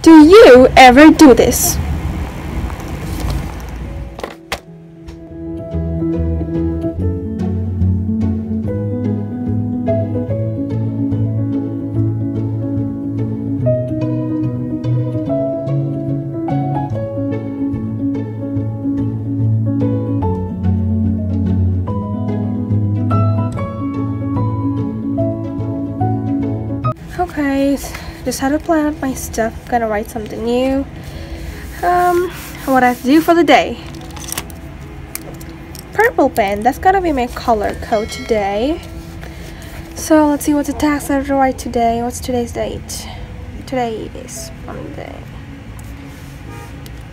Do you ever do this? Okay, just had to plan out my stuff. Gonna write something new. What I have to do for the day. Purple pen, that's gonna be my color code today. So let's see what the task I have to write today. What's today's date? Today is Monday.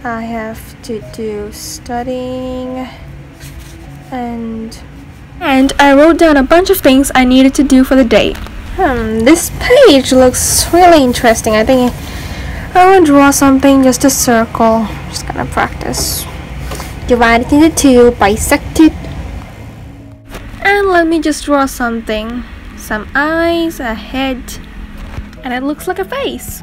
I have to do studying and I wrote down a bunch of things I needed to do for the day. This page looks really interesting. I think I want to draw something, just a circle. Just gonna practice. Divide it into two, bisect it. And let me just draw something. Some eyes, a head, and it looks like a face.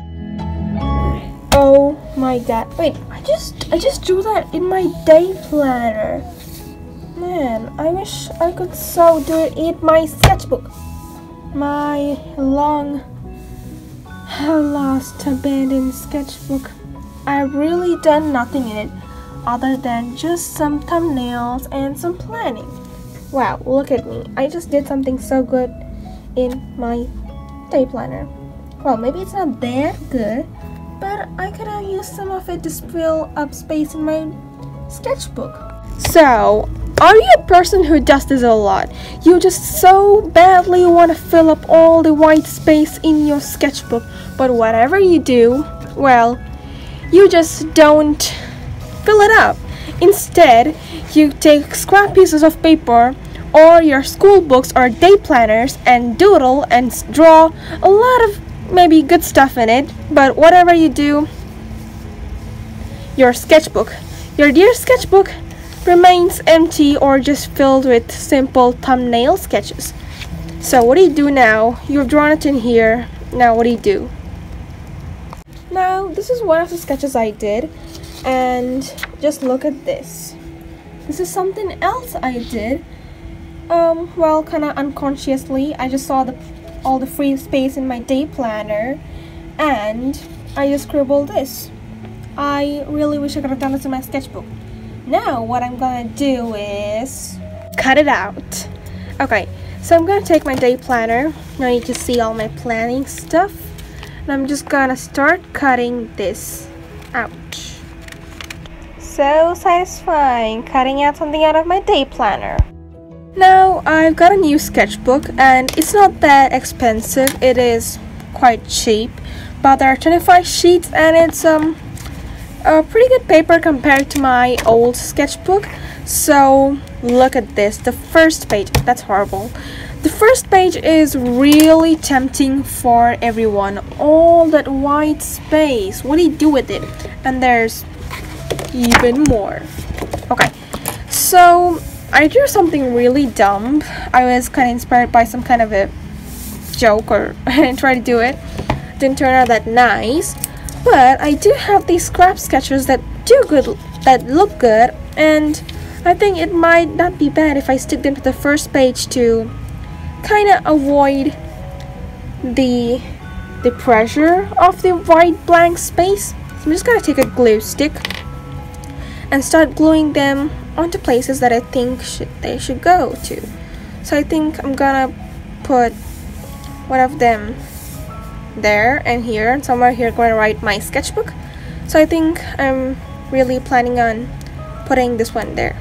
Oh my god. Wait, I just drew that in my day planner. Man, I wish I could so do it in my sketchbook. My long lost abandoned sketchbook. I've really done nothing in it other than just some thumbnails and some planning. Wow, look at me. I just did something so good in my day planner. Well, maybe it's not that good, but I could have used some of it to fill up space in my sketchbook. So, are you a person who does this a lot? You just so badly want to fill up all the white space in your sketchbook, but whatever you do, well, you just don't fill it up. Instead, you take scrap pieces of paper or your school books or day planners and doodle and draw a lot of maybe good stuff in it, but whatever you do, your sketchbook, your dear sketchbook, remains empty or just filled with simple thumbnail sketches. So what do you do now? You've drawn it in here. Now what do you do? Now this is one of the sketches I did, and just look at this. This is something else I did. Well, kind of unconsciously. I just saw all the free space in my day planner, and I just scribbled this. I really wish I could have done this in my sketchbook. Now what I'm gonna do is cut it out. Okay, so I'm gonna take my day planner. Now you can see all my planning stuff, and I'm just gonna start cutting this out. So satisfying, cutting out something out of my day planner. Now I've got a new sketchbook, and it's not that expensive. It is quite cheap, but there are 25 sheets, and it's a pretty good paper compared to my old sketchbook. So look at this. The first page, that's horrible. The first page is really tempting for everyone. All that white space, what do you do with it? And there's even more. Okay, so I drew something really dumb. I was kind of inspired by some kind of a joke, or I tried to do it. Didn't turn out that nice. But I do have these scrap sketches that look good, and I think it might not be bad if I stick them to the first page to kind of avoid the pressure of the white blank space. So I'm just gonna take a glue stick and start gluing them onto places that I think they should go to. So I think I'm gonna put one of them there and here, and somewhere here I'm going to write my sketchbook. So I think I'm really planning on putting this one there,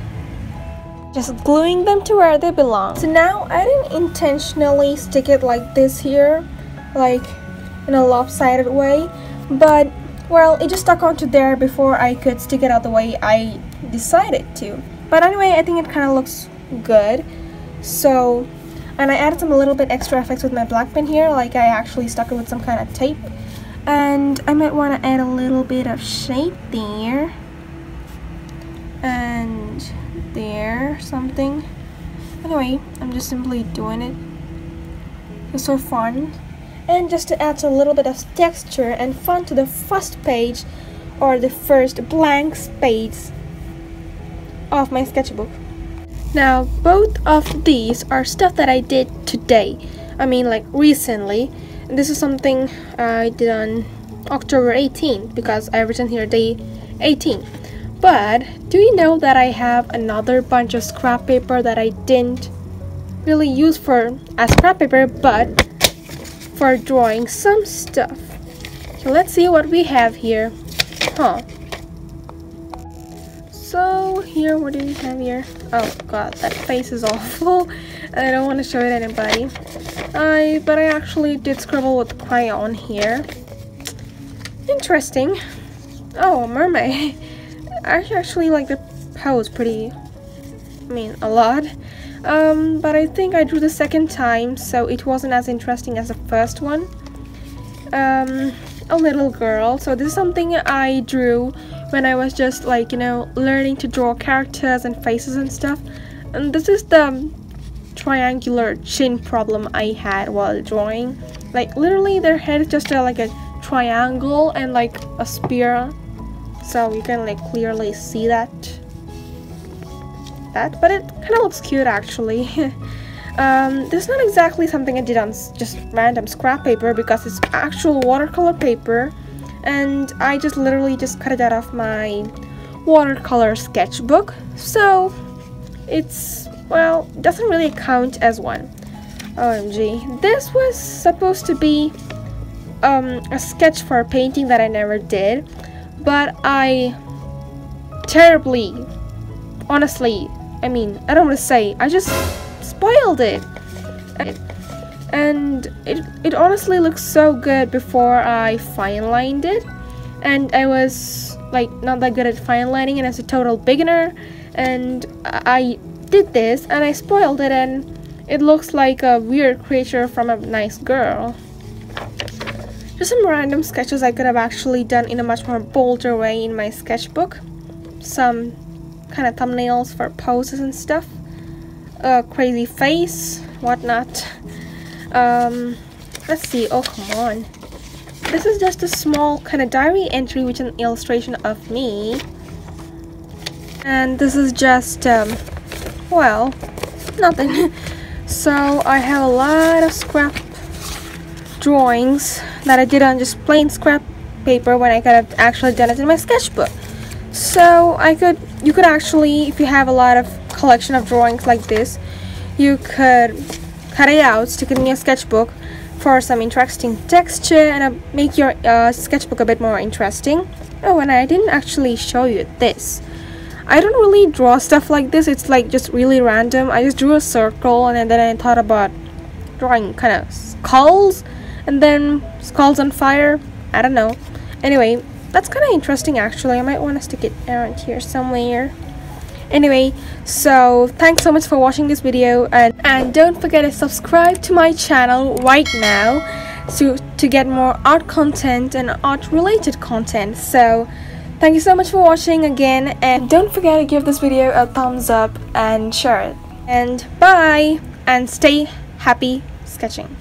just gluing them to where they belong. So now I didn't intentionally stick it like this here, like in a lopsided way, but well, it just stuck onto there before I could stick it out the way I decided to. But anyway, I think it kind of looks good. So, and I added some a little bit extra effects with my black pen here, like I actually stuck it with some kind of tape. And I might want to add a little bit of shade there. And there, something. Anyway, I'm just simply doing it. It's so fun. and just to add a little bit of texture and fun to the first page or the first blank space of my sketchbook. Now both of these are stuff that I did today, I mean like recently. This is something I did on October 18th because I've written here day 18. But do you know that I have another bunch of scrap paper that I didn't really use as scrap paper but for drawing some stuff? So let's see what we have here. So here, what do we have here? Oh god, that face is awful and I don't want to show it to anybody. But I actually did scribble with crayon here. Interesting. Oh, a mermaid. I actually like the pose a lot. But I think I drew the second time, so it wasn't as interesting as the first one. A little girl. So this is something I drew when I was just like, learning to draw characters and faces and stuff. And this is the triangular chin problem I had while drawing. Like literally their head is just like a triangle and like a spear. So you can like clearly see that, but it kind of looks cute actually. This is not exactly something I did on just random scrap paper because it's actual watercolor paper, and I just literally just cut it out of my watercolor sketchbook, so it's, well, doesn't really count as one. OMG, this was supposed to be a sketch for a painting that I never did, but I terribly, honestly, I don't want to say, I just spoiled it. And it honestly looks so good before I fine lined it, and I was like not that good at fine lining and as a total beginner, and I did this and I spoiled it and it looks like a weird creature from a nice girl. Just some random sketches I could have actually done in a much more bolder way in my sketchbook. Some kind of thumbnails for poses and stuff. A crazy face, whatnot. Let's see. Oh, come on. This is just a small kind of diary entry with an illustration of me. And this is just, well, nothing. So I have a lot of scrap drawings that I did on just plain scrap paper when I could have actually done it in my sketchbook. So you could actually, if you have a lot of collection of drawings like this, you could cut it out, stick it in your sketchbook for some interesting texture and make your sketchbook a bit more interesting. Oh, and I didn't actually show you this. I don't really draw stuff like this. It's like just really random. I just drew a circle and then I thought about drawing kind of skulls and then skulls on fire. I don't know. Anyway, that's kind of interesting actually. I might want to stick it around here somewhere. Anyway, so thanks so much for watching this video, and don't forget to subscribe to my channel right now to get more art content and art related content. So thank you so much for watching again, and don't forget to give this video a thumbs up and share it. And bye, and stay happy sketching.